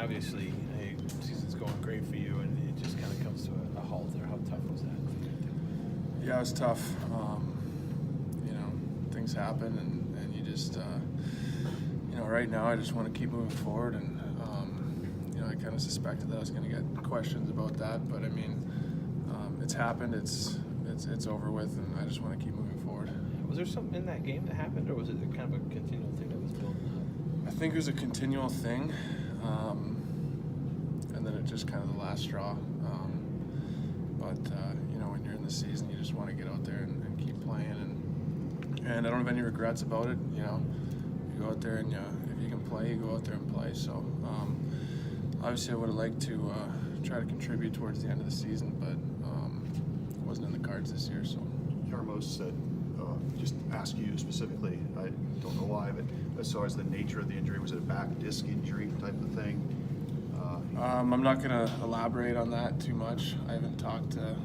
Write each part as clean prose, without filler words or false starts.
obviously, hey, season's going great for you, and it just kind of comes to a halt there. How tough was that? Yeah, it was tough. Things happen, and you just, right now I just want to keep moving forward, and I kind of suspected that I was going to get questions about that, but I mean, it's happened. It's over with, and I just want to keep moving forward. Was there something in that game that happened, or was it kind of a continual thing that was building up? I think it was a continual thing, and then it just kind of the last straw. When you're in the season, you just want to get out there and keep playing, and I don't have any regrets about it. You go out there and if you can play, you go out there and play. So obviously I would have liked to try to contribute towards the end of the season, but it wasn't in the cards this year. So Jarmo said, just ask you specifically, I don't know why, but as far as the nature of the injury, was it a back disc injury type of thing? I'm not going to elaborate on that too much. I haven't talked to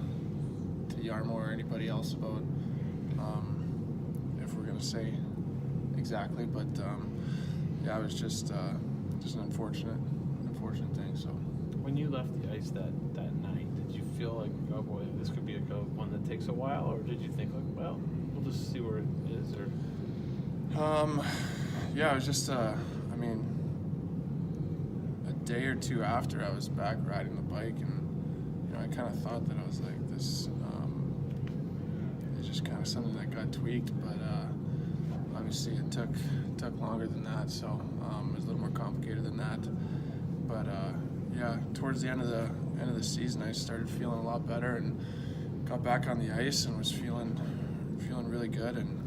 Jarmo or anybody else about if we're going to say exactly, but it was just an unfortunate thing. So when you left the ice that night, did you feel like, oh boy, this could be one that takes a while, or did you think like, well, we'll just see where it is? Or it was just a day or two after I was back riding the bike, and I kind of thought that I was like this. It's just kind of something that got tweaked, but obviously it took longer than that, so it was a little more complicated than that. But towards the end of the season, I started feeling a lot better and got back on the ice and was feeling really good. And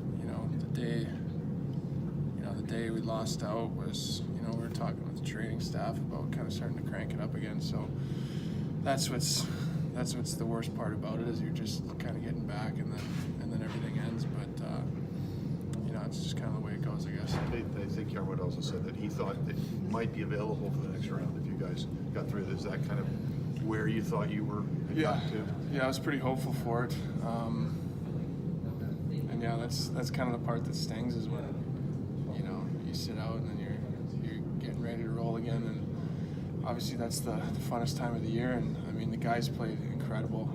the day we lost out was, we were talking with the training staff about kind of starting to crank it up again. So that's what's the worst part about it, is you're just kind of getting back, and then everything ends. But it's just kind of the way it goes, I guess. I think Jarmo also said that he thought that he might be available for the next round if you guys got through this. Is that kind of where you thought you were got to? Yeah, I was pretty hopeful for it. That's kind of the part that stings, is when you sit out and then you're getting ready to roll again, and obviously that's the funnest time of the year. And I mean, the guys played incredible.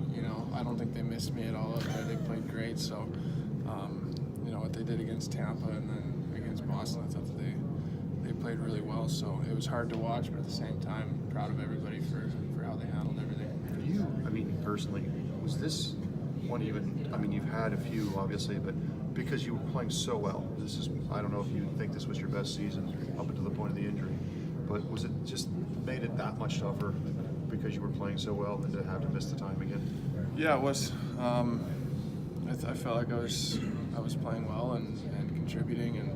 I don't think they missed me at all out there. They played great. So what they did against Tampa and then against Boston, I thought that they played really well. So it was hard to watch, but at the same time, proud of everybody for how they handled everything. For you, personally, was this one you've had a few obviously, but because you were playing so well, I don't know if you think this was your best season up until the point of the injury, but was it just made it that much tougher because you were playing so well than to have to miss the time again? Yeah, it was. I felt like I was playing well and contributing, and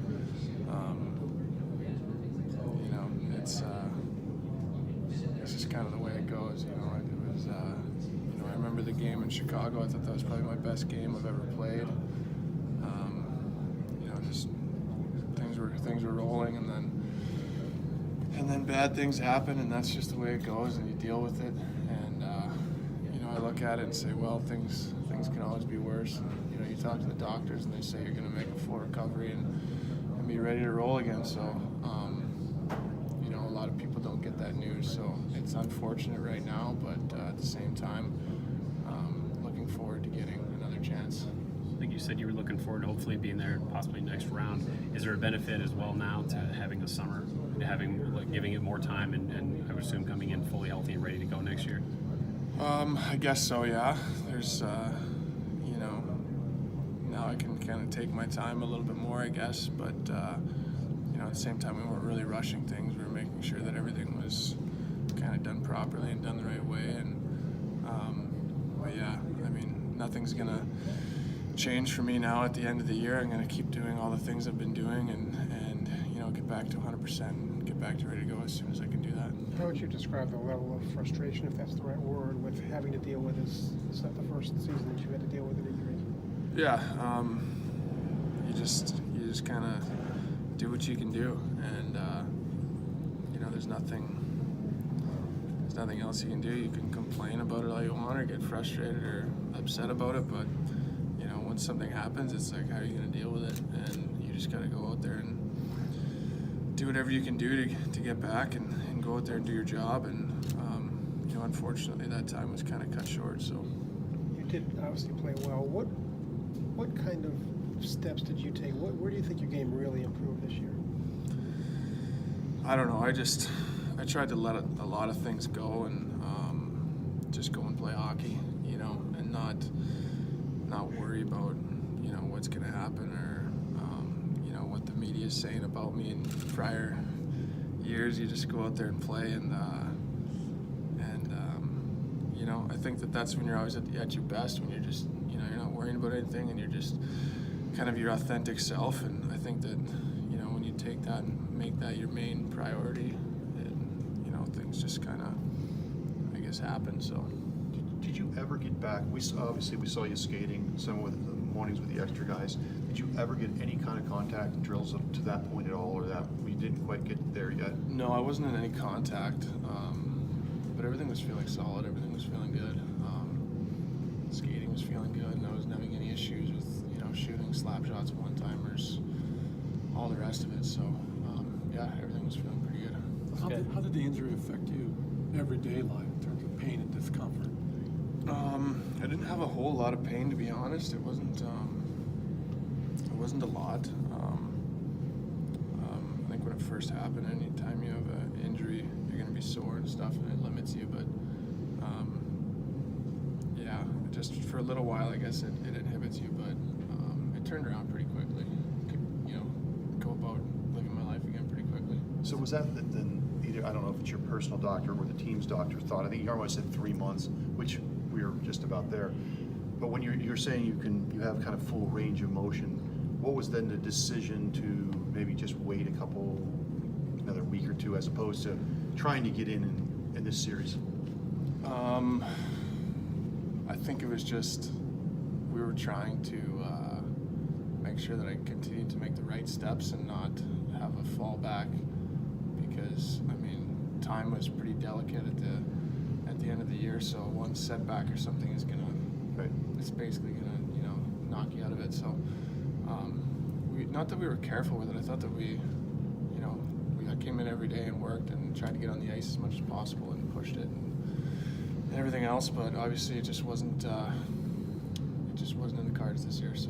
it's just kind of the way it goes. It was. I remember the game in Chicago. I thought that was probably my best game I've ever played. Just things were rolling, and then bad things happen, and that's just the way it goes, and you deal with it. And I look at it and say, well, things can always be worse. And, you talk to the doctors, and they say you're going to make a full recovery and be ready to roll again. So, a lot of people don't get that news, so it's unfortunate right now. But at the same time, looking forward to getting another chance. I think you said you were looking forward to hopefully being there possibly next round. Is there a benefit as well now to having a summer, giving it more time, and I would assume coming in fully healthy and ready to go next year? I guess so, yeah. There's, now I can kind of take my time a little bit more, I guess, but, at the same time, we weren't really rushing things. We were making sure that everything was kind of done properly and done the right way, and, nothing's going to change for me now at the end of the year. I'm going to keep doing all the things I've been doing and get back to 100% and get back to ready to go as soon as I can do that. How would you describe the level of frustration, if that's the right word, with having to deal with this? Is that the first season that you had to deal with an injury? Yeah, you just kind of do what you can do, and there's nothing else you can do. You can complain about it all you want, or get frustrated or upset about it, but once something happens, it's like, how are you going to deal with it? And you just got to go out there and do whatever you can do to get back and go go out there and do your job, and you know, unfortunately, that time was kind of cut short. So You did obviously play well. What kind of steps did you take? Where do you think your game really improved this year? I don't know. I tried to let a lot of things go and just go and play hockey, you know, and not worry about, you know, what's going to happen or you know, what the media is saying about me in prior years. You just go out there and play, and you know, I think that's when you're always at your best, when you're just, you know, you're not worrying about anything and you're just kind of your authentic self. And I think that, you know, when you take that and make that your main priority, you know, things just kind of, I guess, happen. So Did you ever get back? Obviously we saw you skating some with the mornings with the extra guys. Did you ever get any kind of contact drills up to that point at all, or that we didn't quite get there yet? no, I wasn't in any contact, but everything was feeling solid. Everything was feeling good. Skating was feeling good, and I wasn't having any issues with, you know, shooting slap shots, one timers, all the rest of it. So yeah, everything was feeling pretty good. How did the injury affect you everyday life in terms of pain and discomfort? I didn't have a whole lot of pain, to be honest. It wasn't a lot. I think when it first happened, anytime you have an injury, you're going to be sore and stuff, and it limits you. But yeah, just for a little while, I guess it inhibits you. But it turned around pretty quickly. Could, you know, go about living my life again pretty quickly. So was that then either, I don't know if it's your personal doctor or the team's doctor thought, I think Yarmo said 3 months, which we were just about there. But when you're saying you have kind of full range of motion, what was then the decision to maybe just wait another week or two as opposed to trying to get in this series? I think it was just we were trying to make sure that I continued to make the right steps and not have a fallback, because I mean, time was pretty delicate at the end of the year. So one setback or something is gonna, Right. it's basically gonna, you know, knock you out of it. So not that we were careful with it. I thought that I came in every day and worked and tried to get on the ice as much as possible and pushed it and everything else. But obviously, it just wasn't in the cards this year. So.